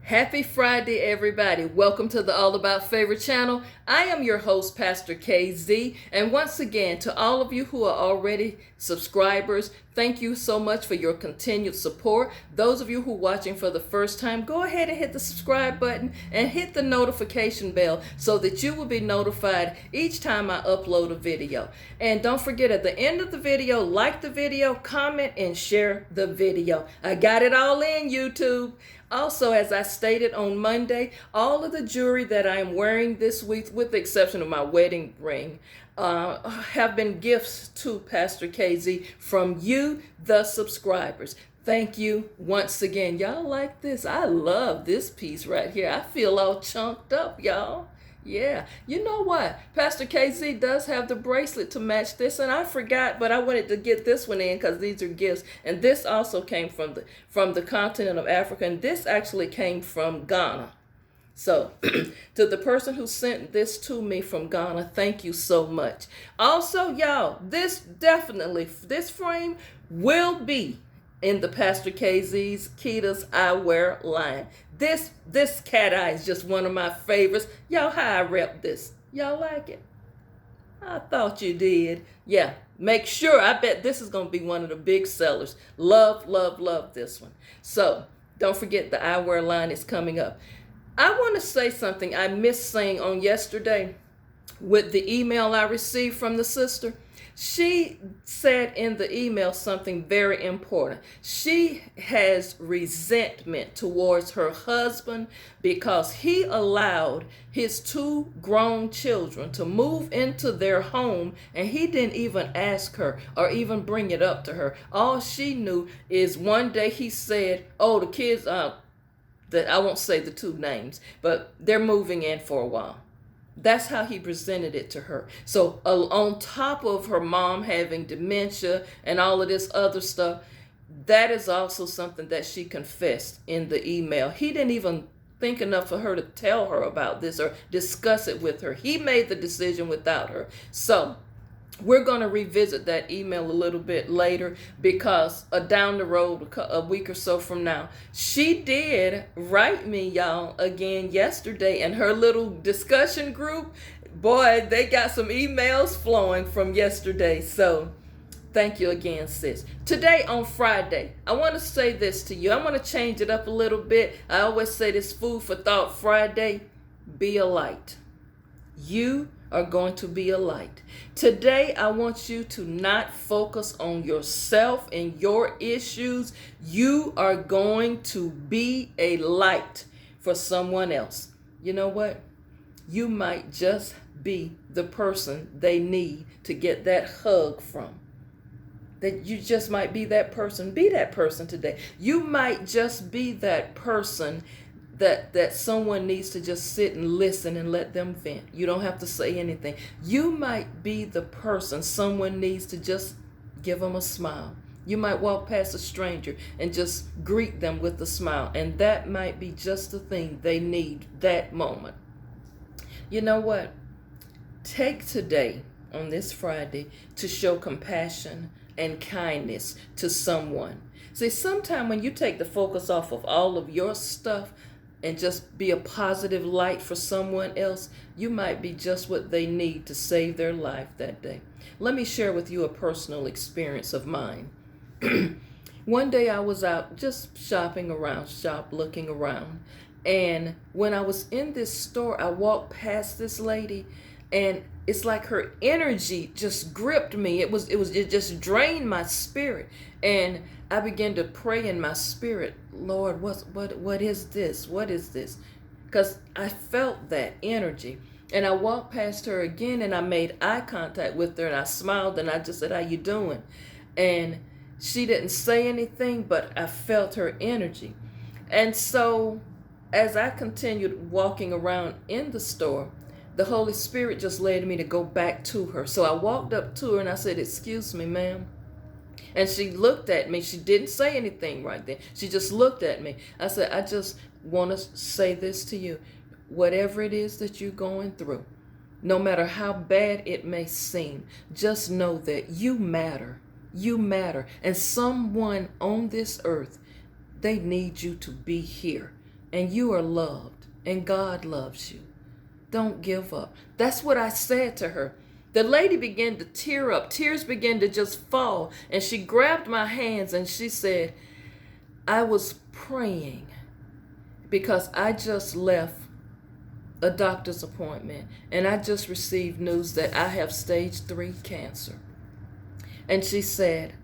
Happy Friday, everybody. Welcome to the All About Favorite channel. I am your host, Pastor KZ. And once again, to all of you who are already subscribers, thank you so much for your continued support. Those of you who are watching for the first time, go ahead and hit the subscribe button and hit the notification bell so that you will be notified each time I upload a video. And don't forget, at the end of the video, like the video, comment, and share the video. I got it all in, YouTube. Also, as I stated on Monday, all of the jewelry that I am wearing this week, with the exception of my wedding ring, have been gifts to Pastor KZ from you, the subscribers. Thank you once again. Y'all like this? I love this piece right here. I feel all chunked up, y'all. Yeah, you know what? Pastor KZ does have the bracelet to match this, and I forgot, but I wanted to get this one in because these are gifts. And this also came from the continent of Africa, and this actually came from Ghana. So, to the person who sent this to me from Ghana, thank you so much. Also, y'all, this frame will be in the Pastor KZ's Kita's Eyewear line. This cat eye is just one of my favorites. Y'all, how I rep this? Y'all like it? I thought you did. Yeah, make sure. I bet this is going to be one of the big sellers. Love, love, love this one. So, don't forget the eyewear line is coming up. I want to say something I missed saying on yesterday with the email I received from the sister. She said in the email something very important. She has resentment towards her husband because he allowed his two grown children to move into their home, and he didn't even ask her or even bring it up to her. All she knew is one day he said, oh, the kids, that I won't say the two names, but they're moving in for a while. That's how he presented it to her. So on top of her mom having dementia and all of this other stuff, that is also something that she confessed in the email. He didn't even think enough for her to tell her about this or discuss it with her. He made the decision without her. So we're going to revisit that email a little bit later because down the road, a week or so from now, she did write me, y'all, again yesterday, and her little discussion group, boy, they got some emails flowing from yesterday. So thank you again, sis. Today on Friday, I want to say this to you. I want to change it up a little bit. I always say this food for thought Friday. Be a light. You are going to be a light. Today, I want you to not focus on yourself and your issues. You are going to be a light for someone else. You know what? You might just be the person they need to get that hug from. That you just might be that person. Be that person today. You might just be that person that someone needs to just sit and listen and let them vent. You don't have to say anything. You might be the person someone needs to just give them a smile. You might walk past a stranger and just greet them with a smile, and that might be just the thing they need that moment. You know what? Take today on this Friday to show compassion and kindness to someone. See, sometimes when you take the focus off of all of your stuff and just be a positive light for someone else, you might be just what they need to save their life that day. Let me share with you a personal experience of mine. One day I was out just looking around. And when I was in this store, I walked past this lady, and it's like her energy just gripped me. It just drained my spirit. And I began to pray in my spirit, Lord, what is this? What is this? Because I felt that energy. And I walked past her again, and I made eye contact with her, and I smiled, and I just said, how you doing? And she didn't say anything, but I felt her energy. And so as I continued walking around in the store, the Holy Spirit just led me to go back to her. So I walked up to her and I said, excuse me, ma'am. And she looked at me. She didn't say anything right then. She just looked at me. I said, I just want to say this to you. Whatever it is that you're going through, no matter how bad it may seem, just know that you matter. You matter. And someone on this earth, they need you to be here. and you are loved, and God loves you. Don't give up. That's what I said to her. The lady began to tear up. Tears began to just fall. And she grabbed my hands and she said, I was praying because I just left a doctor's appointment and I just received news that I have stage 3 cancer. And she said,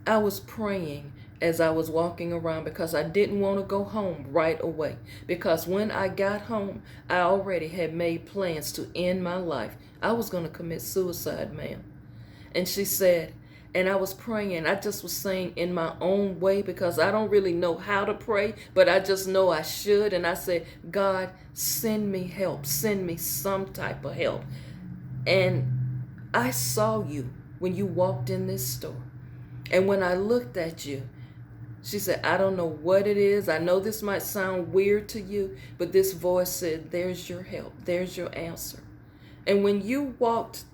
I was praying as I was walking around because I didn't want to go home right away. Because when I got home, I already had made plans to end my life. I was going to commit suicide, ma'am. And she said, and I was praying. I just was saying in my own way because I don't really know how to pray, but I just know I should. And I said, God, send me help. Send me some type of help. And I saw you when you walked in this store. And when I looked at you, she said, I don't know what it is. I know this might sound weird to you, but this voice said, there's your help. There's your answer. And when you walked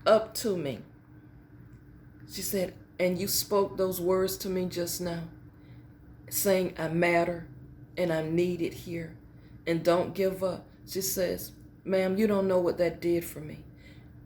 up to me, she said, and you spoke those words to me just now, saying, I matter and I'm needed here and don't give up. She says, ma'am, you don't know what that did for me.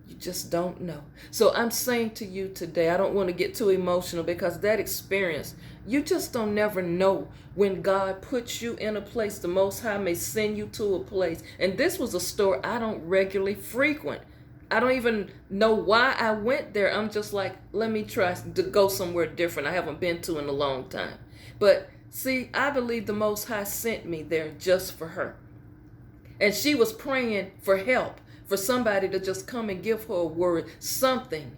You just don't know. So I'm saying to you today, I don't want to get too emotional because that experience, you just don't never know when God puts you in a place. The Most High may send you to a place. And this was a store I don't regularly frequent. I don't even know why I went there. I'm just like, let me try to go somewhere different I haven't been to in a long time. But see, I believe the Most High sent me there just for her. And she was praying for help, for somebody to just come and give her a word, something.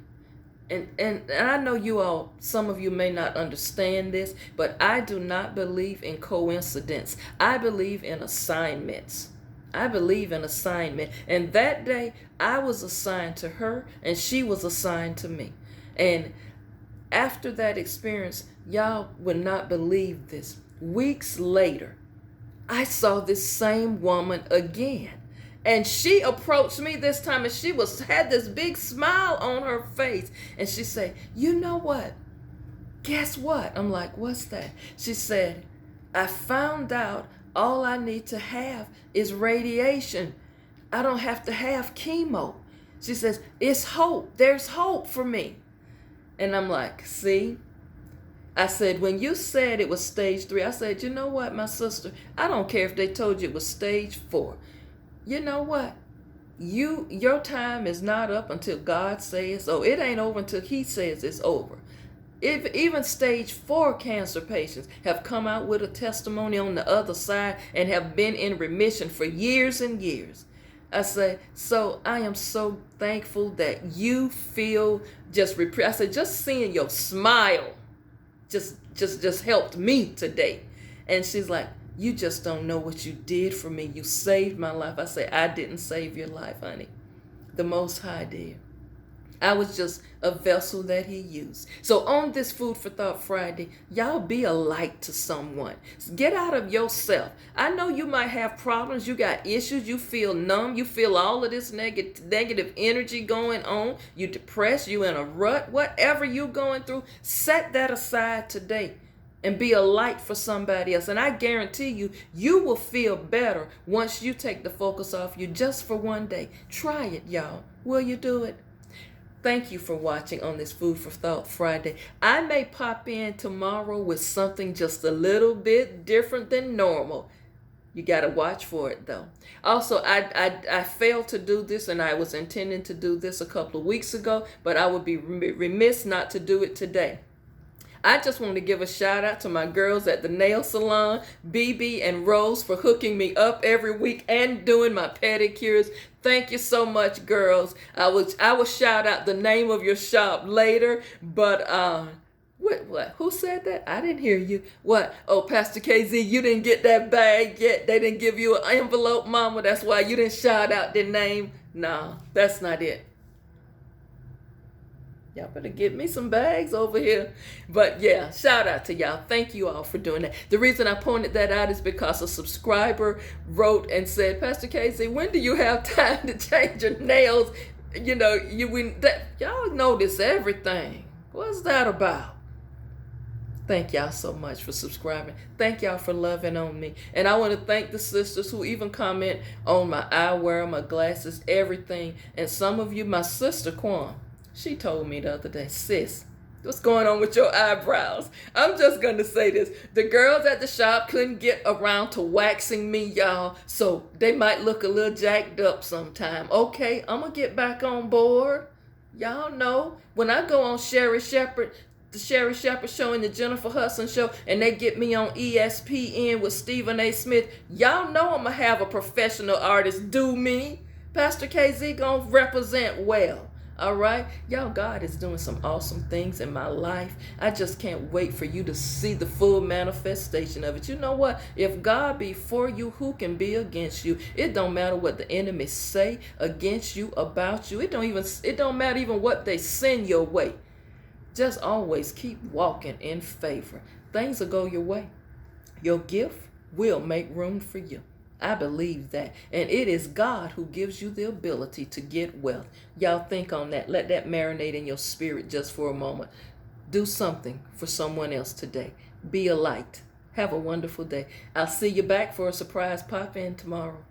And I know you all, some of you may not understand this, but I do not believe in coincidence. I believe in assignments. I believe in assignment. And that day, I was assigned to her, and she was assigned to me. And after that experience, y'all would not believe this. Weeks later, I saw this same woman again. And she approached me this time, and she had this big smile on her face. And she said, you know what? Guess what? I'm like, what's that? She said, I found out all I need to have is radiation. I don't have to have chemo. She says, it's hope. There's hope for me. And I'm like, see? I said, when you said it was stage 3, I said, you know what, my sister? I don't care if they told you it was stage 4. You know what? Your time is not up until God says so. It ain't over until He says it's over. If even stage 4 cancer patients have come out with a testimony on the other side and have been in remission for years and years. I say, so I am so thankful that you feel I said, just seeing your smile just helped me today. And she's like, you just don't know what you did for me. You saved my life. I say, I didn't save your life, honey. The Most High did. I was just a vessel that He used. So on this Food for Thought Friday, y'all be a light to someone. Get out of yourself. I know you might have problems. You got issues. You feel numb. You feel all of this negative energy going on. You depressed. You in a rut. Whatever you going through, set that aside today. And be a light for somebody else. And I guarantee you, you will feel better once you take the focus off you just for one day. Try it, y'all. Will you do it? Thank you for watching on this Food for Thought Friday. I may pop in tomorrow with something just a little bit different than normal. You got to watch for it, though. Also, I failed to do this, and I was intending to do this a couple of weeks ago, but I would be remiss not to do it today. I just want to give a shout out to my girls at the nail salon, BB and Rose, for hooking me up every week and doing my pedicures. Thank you so much, girls. I will shout out the name of your shop later, but what? Who said that? I didn't hear you. What? Oh, Pastor KZ, you didn't get that bag yet. They didn't give you an envelope, Mama. That's why you didn't shout out their name. No, that's not it. Y'all better get me some bags over here. But yeah, shout out to y'all. Thank you all for doing that. The reason I pointed that out is because a subscriber wrote and said, Pastor Casey, when do you have time to change your nails? You know, y'all notice everything. What's that about? Thank y'all so much for subscribing. Thank y'all for loving on me. And I want to thank the sisters who even comment on my eyewear, my glasses, everything. And some of you, my sister Quan, she told me the other day, sis, what's going on with your eyebrows? I'm just going to say this. The girls at the shop couldn't get around to waxing me, y'all. So they might look a little jacked up sometime. Okay, I'm going to get back on board. Y'all know when I go on Sherri Shepherd, the Sherri Shepherd Show and the Jennifer Hudson Show, and they get me on ESPN with Stephen A. Smith, y'all know I'm going to have a professional artist do me. Pastor KZ going to represent well. All right? Y'all, God is doing some awesome things in my life. I just can't wait for you to see the full manifestation of it. You know what? If God be for you, who can be against you? It don't matter what the enemy say against you, about you. It don't matter even what they send your way. Just always keep walking in favor. Things will go your way. Your gift will make room for you. I believe that. And it is God who gives you the ability to get wealth. Y'all think on that. Let that marinate in your spirit just for a moment. Do something for someone else today. Be a light. Have a wonderful day. I'll see you back for a surprise pop-in tomorrow.